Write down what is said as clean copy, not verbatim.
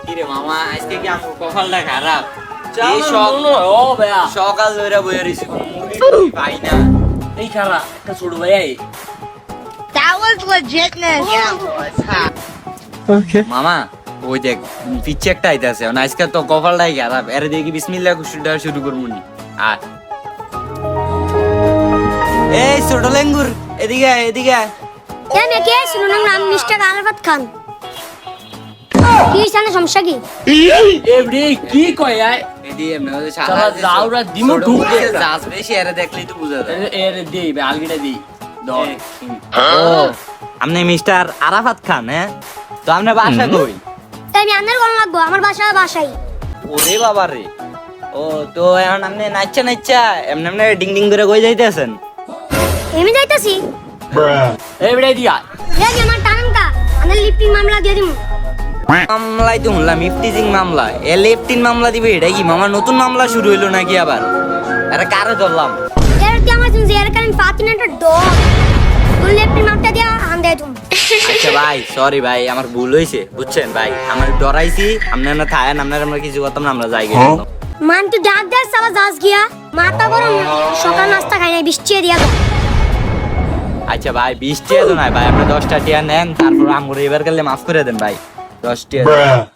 কিরে মামা আজকে কি আমার কপালটা খারাপ এই ও ভাইয়া সকাল ধরে বইয়া রইছি ভাই না এই খারা একটা ছোট ভাই আই That was legitness. মামা ওই দেখ পিচ্ছে একটা আইতাছে আজকে তো কপালটাই খারাপ এর দেখি বিসমিল্লাহ কুশুটা শুরু করবো নি আর এই ছোট লেঙ্গুর এদিকে আয়, এদিকে আয়। আমি কে শুনুন নাম মিস্টার আরাফাত খান কি জানে সমস্যা কি এভরি কি কয় আই এদিকে এমনি ওদের শালা সারা যাওরা দিমু ছোট ঢুক মুখে দে। জাজ বেশি এর দেখলেই তো বুঝা যায় এর দেই আলগিটা দেই দর ও আপনি মিস্টার আরাফাত খান হ্যাঁ তো আপনার বাসা কই তাই আমি আন্দার কোন লাগবো আমার বাসায় ওরে বাবা রে ও তো এখন আপনি নাচা এমনি এমনি ডিং ডিং করে কই যাইতেছেন আমি যাইতাছি এভরি দিয়া এই আমার টানকা আন্দার লিপি মামলা দিয়ে দিমু মামলাই তো শুনলাম ইফটিজিং মামলা এ লেফটিন মামলা দিবে এটা কি মামা নতুন মামলা শুরু হইলো নাকি আবার আরে কারে ধরলাম এর কি আমার শুনছি এর কারণ ফাতিনাটা ডগ তুই লিপি মামটা দিয়া আন্দে তুমি আচ্ছা ভাই সরি ভাই আমার ভুল হয়েছে বুঝছেন ভাই আমার ডরাইছি আপনার না থাকেন আমরা কিছু করতাম না আমরা যাই গেলাম মান তুই ডাক দে সালা যাস গিয়া মাথা গরম সকাল নাস্তা খাই নাই বৃষ্টি দিয়া দাও আচ্ছা ভাই 20 টাকা তো নাই ভাই আপনি 10 টাকা নেন তারপর আঙ্গুর এবার গেলে মাফ করে দেন ভাই 10 টাকা